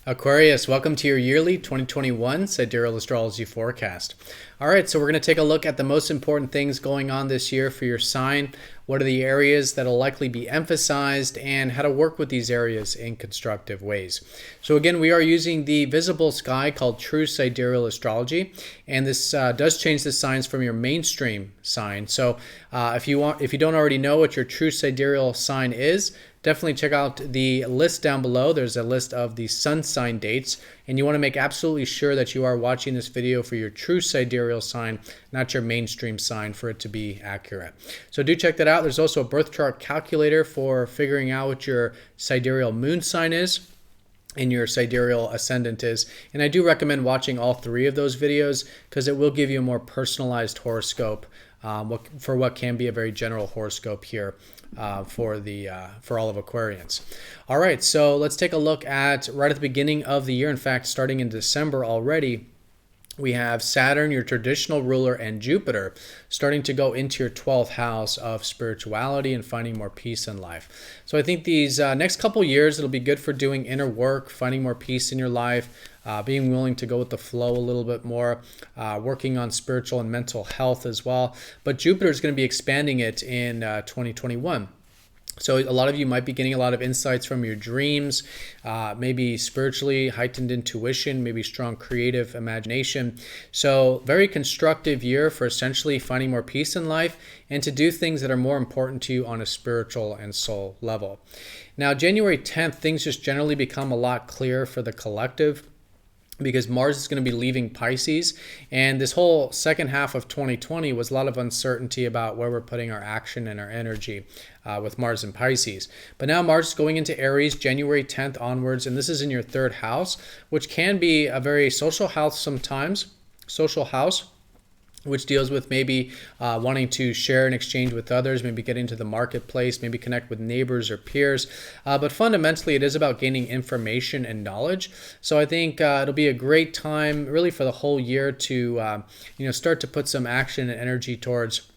Aquarius, welcome to your yearly 2021 Sidereal Astrology forecast. All right, so we're going to take a look at the most important things going on this year for your sign. What are the areas that will likely be emphasized and how to work with these areas in constructive ways. So again, we are using the visible sky called True Sidereal Astrology, and this does change the signs from your mainstream sign. So if you don't already know what your true sidereal sign is, definitely check out the list down below. There's a list of the sun sign dates, and you want to make absolutely sure that you are watching this video for your true sidereal sign, not your mainstream sign, for it to be accurate. So do check that out. There's also a birth chart calculator for figuring out what your sidereal moon sign is and your sidereal ascendant is. And I do recommend watching all three of those videos because it will give you a more personalized horoscope for what can be a very general horoscope here for all of Aquarians. All right, so let's take a look at right at the beginning of the year. In fact, starting in December already, we have Saturn, your traditional ruler, and Jupiter starting to go into your 12th house of spirituality and finding more peace in life. So I think these next couple years, it'll be good for doing inner work, finding more peace in your life, being willing to go with the flow a little bit more, working on spiritual and mental health as well. But Jupiter is going to be expanding it in 2021. So a lot of you might be getting a lot of insights from your dreams, maybe spiritually heightened intuition, maybe strong creative imagination. So very constructive year for essentially finding more peace in life and to do things that are more important to you on a spiritual and soul level. Now, January 10th, things just generally become a lot clearer for the collective, because Mars is going to be leaving Pisces, and this whole second half of 2020 was a lot of uncertainty about where we're putting our action and our energy with Mars and Pisces. But now Mars is going into Aries January 10th onwards, and this is in your third house, which can be a very social house sometimes, which deals with maybe wanting to share and exchange with others, maybe get into the marketplace, maybe connect with neighbors or peers. But fundamentally, it is about gaining information and knowledge. So I think it'll be a great time really for the whole year to start to put some action and energy towards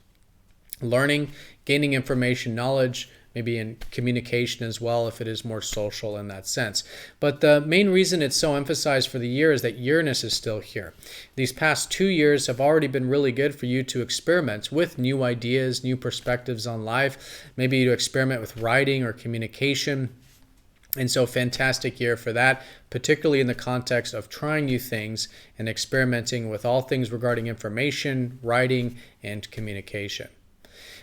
learning, gaining information, knowledge, maybe in communication as well, if it is more social in that sense. But the main reason it's so emphasized for the year is that Uranus is still here. These past 2 years have already been really good for you to experiment with new ideas, new perspectives on life, maybe to experiment with writing or communication. And so fantastic year for that, particularly in the context of trying new things and experimenting with all things regarding information, writing, and communication.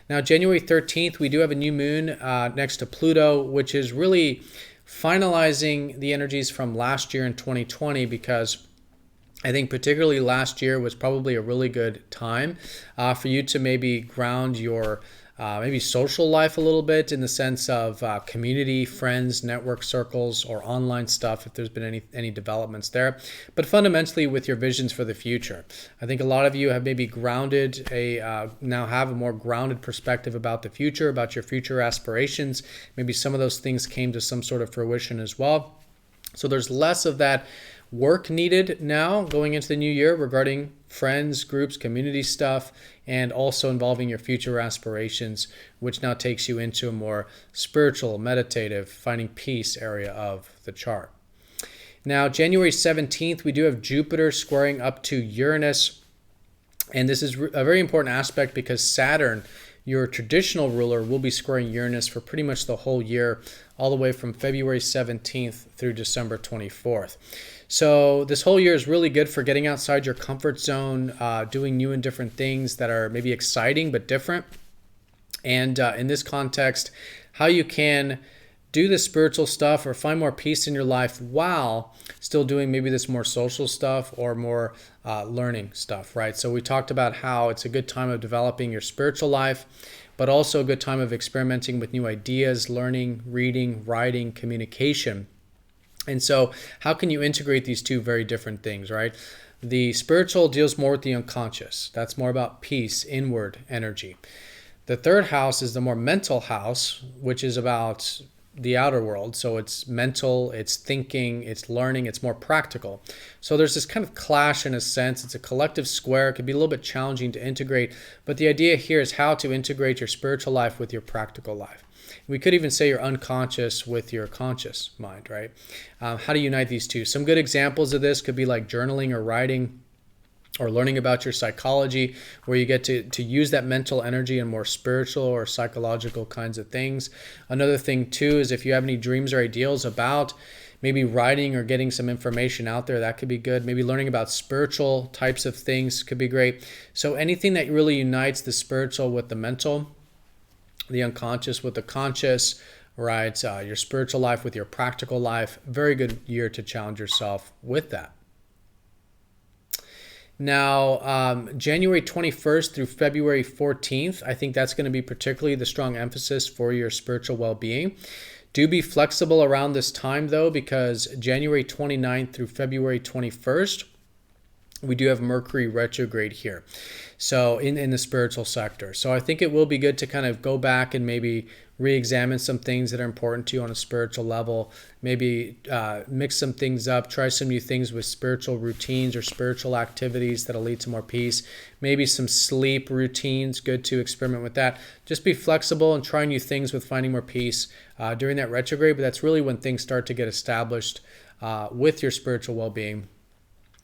Now, January 13th, we do have a new moon next to Pluto, which is really finalizing the energies from last year in 2020, because I think particularly last year was probably a really good time for you to maybe ground your maybe social life a little bit in the sense of community, friends, network circles, or online stuff if there's been any developments there. But fundamentally with your visions for the future. I think a lot of you have maybe now have a more grounded perspective about the future, about your future aspirations. Maybe some of those things came to some sort of fruition as well. So there's less of that work needed now going into the new year regarding friends, groups, community stuff, and also involving your future aspirations, which now takes you into a more spiritual, meditative, finding peace area of the chart. Now, January 17th, we do have Jupiter squaring up to Uranus, and this is a very important aspect because Saturn, your traditional ruler, will be squaring Uranus for pretty much the whole year, all the way from February 17th through December 24th. So this whole year is really good for getting outside your comfort zone, doing new and different things that are maybe exciting but different. And in this context, how you can do the spiritual stuff or find more peace in your life while still doing maybe this more social stuff or more learning stuff, right? So we talked about how it's a good time of developing your spiritual life, but also a good time of experimenting with new ideas, learning, reading, writing, communication. And so how can you integrate these two very different things, right? The spiritual deals more with the unconscious. That's more about peace, inward energy. The third house is the more mental house, which is about the outer world. So it's mental, it's thinking, it's learning, it's more practical. So there's this kind of clash in a sense. It's a collective square. It can be a little bit challenging to integrate, but the idea here is how to integrate your spiritual life with your practical life. We could even say your unconscious with your conscious mind, right? How to unite these two. Some good examples of this could be like journaling or writing, or learning about your psychology, where you get to use that mental energy in more spiritual or psychological kinds of things. Another thing too is if you have any dreams or ideals about maybe writing or getting some information out there, that could be good. Maybe learning about spiritual types of things could be great. So anything that really unites the spiritual with the mental, the unconscious with the conscious, right? Your spiritual life with your practical life. Very good year to challenge yourself with that. Now, January 21st through February 14th, I think that's going to be particularly the strong emphasis for your spiritual well-being. Do be flexible around this time, though, because January 29th through February 21st, we do have Mercury retrograde here, so in the spiritual sector. So I think it will be good to kind of go back and maybe re-examine some things that are important to you on a spiritual level. Maybe mix some things up, try some new things with spiritual routines or spiritual activities that'll lead to more peace. Maybe some sleep routines, good to experiment with that. Just be flexible and try new things with finding more peace during that retrograde, but that's really when things start to get established with your spiritual well-being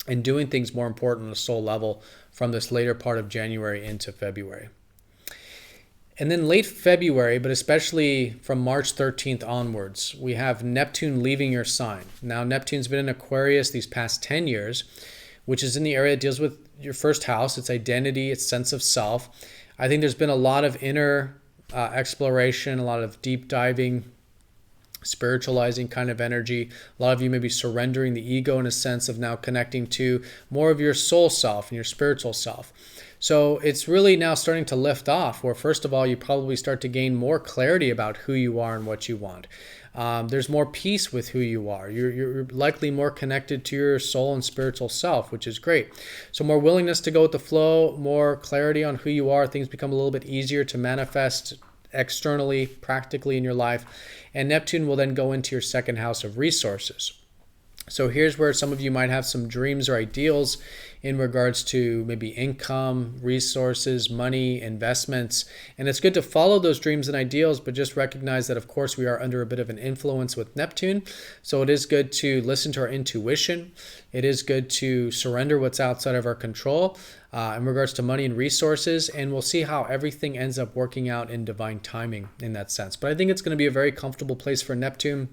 and doing things more important on a soul level from this later part of January into February. And then late February, but especially from March 13th onwards, we have Neptune leaving your sign. Now, Neptune's been in Aquarius these past 10 years, which is in the area that deals with your first house, its identity, its sense of self. I think there's been a lot of inner exploration, a lot of deep diving, spiritualizing kind of energy. A lot of you may be surrendering the ego in a sense of now connecting to more of your soul self and your spiritual self. So it's really now starting to lift off, where first of all, you probably start to gain more clarity about who you are and what you want. There's more peace with who you are. You're likely more connected to your soul and spiritual self, which is great. So more willingness to go with the flow, more clarity on who you are. Things become a little bit easier to manifest externally, practically in your life. And Neptune will then go into your second house of resources. So here's where some of you might have some dreams or ideals in regards to maybe income, resources, money, investments. And it's good to follow those dreams and ideals, but just recognize that, of course, we are under a bit of an influence with Neptune. So it is good to listen to our intuition. It is good to surrender what's outside of our control in regards to money and resources. And we'll see how everything ends up working out in divine timing in that sense. But I think it's going to be a very comfortable place for Neptune.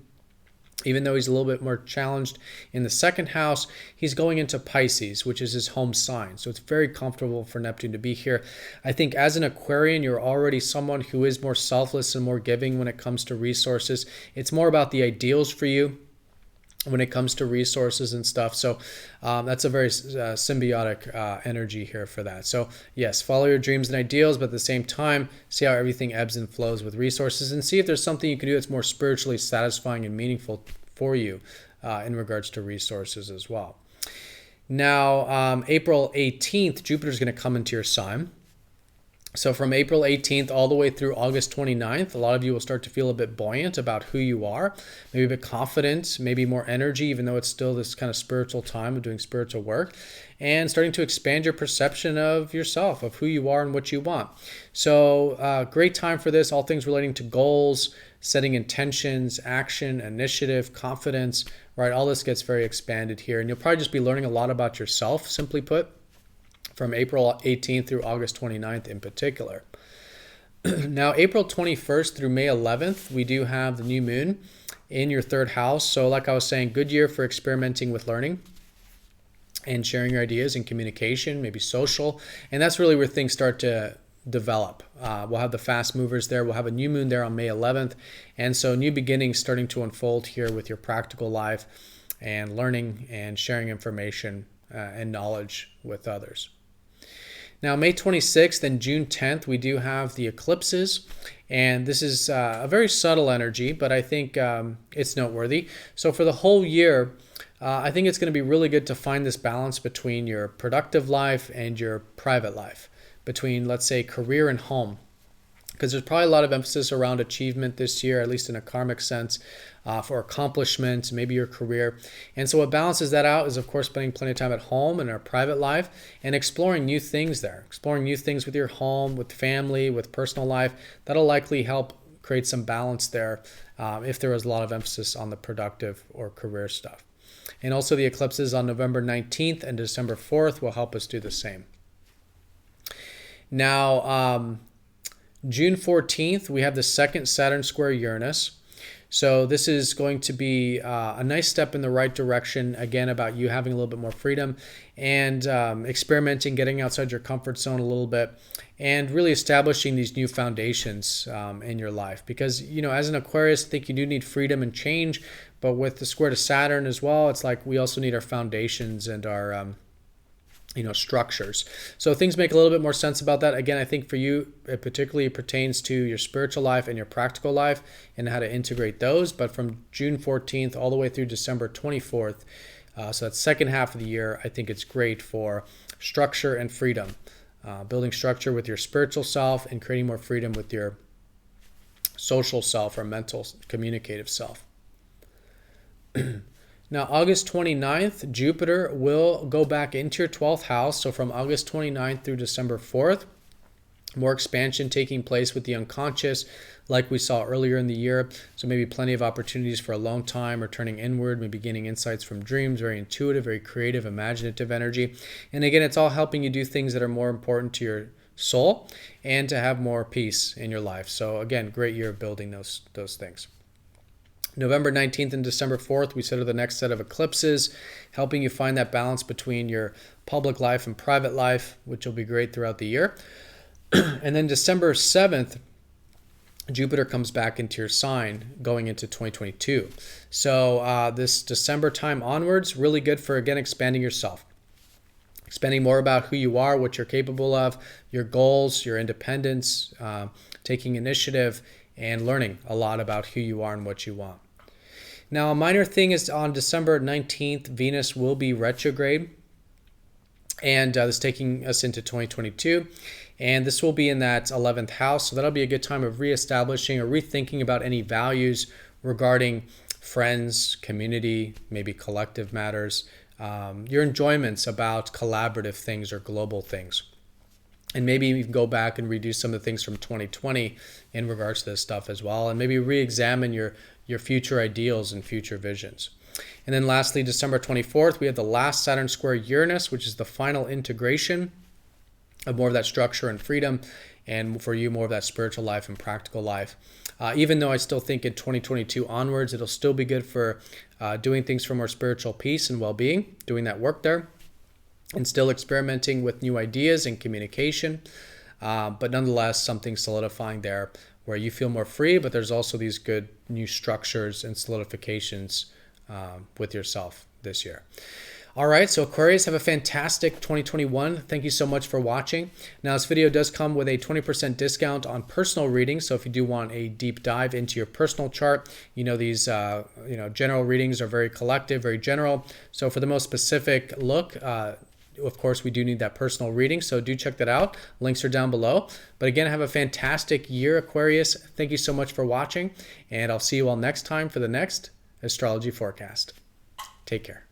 Even though he's a little bit more challenged in the second house, he's going into Pisces, which is his home sign. So it's very comfortable for Neptune to be here. I think as an Aquarian, you're already someone who is more selfless and more giving when it comes to resources. It's more about the ideals for you when it comes to resources and stuff. So that's a very symbiotic energy here for that. So yes, follow your dreams and ideals, but at the same time, see how everything ebbs and flows with resources, and see if there's something you can do that's more spiritually satisfying and meaningful for you in regards to resources as well. Now, April 18th, Jupiter is going to come into your sign. So from April 18th all the way through August 29th, a lot of you will start to feel a bit buoyant about who you are, maybe a bit confident, maybe more energy, even though it's still this kind of spiritual time of doing spiritual work, and starting to expand your perception of yourself, of who you are and what you want. So great time for this, all things relating to goals, setting intentions, action, initiative, confidence, right? All this gets very expanded here. And you'll probably just be learning a lot about yourself, simply put, from April 18th through August 29th in particular. Now, April 21st through May 11th, we do have the new moon in your third house. So like I was saying, good year for experimenting with learning and sharing your ideas and communication, maybe social. And that's really where things start to develop. We'll have the fast movers there. We'll have a new moon there on May 11th. And so new beginnings starting to unfold here with your practical life and learning and sharing information and knowledge with others. Now, May 26th and June 10th, we do have the eclipses, and this is a very subtle energy, but I think it's noteworthy. So for the whole year, I think it's going to be really good to find this balance between your productive life and your private life, between, let's say, career and home. because there's probably a lot of emphasis around achievement this year, at least in a karmic sense, for accomplishment, maybe your career. And so what balances that out is, of course, spending plenty of time at home and in our private life and exploring new things there, exploring new things with your home, with family, with personal life. That'll likely help create some balance there if there was a lot of emphasis on the productive or career stuff. And also the eclipses on November 19th and December 4th will help us do the same. Now, June 14th, we have the second Saturn square Uranus. So this is going to be a nice step in the right direction, again, about you having a little bit more freedom and experimenting, getting outside your comfort zone a little bit, and really establishing these new foundations in your life. Because, you know, as an Aquarius, I think you do need freedom and change, but with the square to Saturn as well, it's like we also need our foundations and our structures. So things make a little bit more sense about that. Again, I think for you, it particularly pertains to your spiritual life and your practical life and how to integrate those. But from June 14th all the way through December 24th, so that's second half of the year, I think it's great for structure and freedom. Building structure with your spiritual self and creating more freedom with your social self or mental communicative self. Now, August 29th, Jupiter will go back into your 12th house. So from August 29th through December 4th, more expansion taking place with the unconscious, like we saw earlier in the year. So maybe plenty of opportunities for alone time or turning inward, maybe gaining insights from dreams, very intuitive, very creative, imaginative energy. And again, it's all helping you do things that are more important to your soul and to have more peace in your life. So again, great year of building those things. November 19th and December 4th, we set are the next set of eclipses, helping you find that balance between your public life and private life, which will be great throughout the year. And then December 7th, Jupiter comes back into your sign going into 2022. So this December time onwards, really good for, again, expanding yourself. Expanding more about who you are, what you're capable of, your goals, your independence, taking initiative, and learning a lot about who you are and what you want. Now, a minor thing is on December 19th, Venus will be retrograde, and this is taking us into 2022. And this will be in that 11th house, so that'll be a good time of reestablishing or rethinking about any values regarding friends, community, maybe collective matters, your enjoyments about collaborative things or global things. And maybe you can go back and redo some of the things from 2020 in regards to this stuff as well, and maybe re-examine your future ideals and future visions. And then lastly, December 24th, we have the last Saturn square Uranus, which is the final integration of more of that structure and freedom, and for you, more of that spiritual life and practical life. Even though I still think in 2022 onwards, it'll still be good for doing things for more spiritual peace and well-being, doing that work there, and still experimenting with new ideas and communication, but nonetheless something solidifying there where you feel more free, but there's also these good new structures and solidifications with yourself this year. All right, so Aquarius, have a fantastic 2021. Thank you so much for watching. Now, this video does come with a 20% discount on personal readings, so if you do want a deep dive into your personal chart, these general readings are very collective, very general. So for the most specific look, of course, we do need that personal reading, so do check that out. Links are down below. But again, have a fantastic year, Aquarius. Thank you so much for watching, and I'll see you all next time for the next astrology forecast. Take care.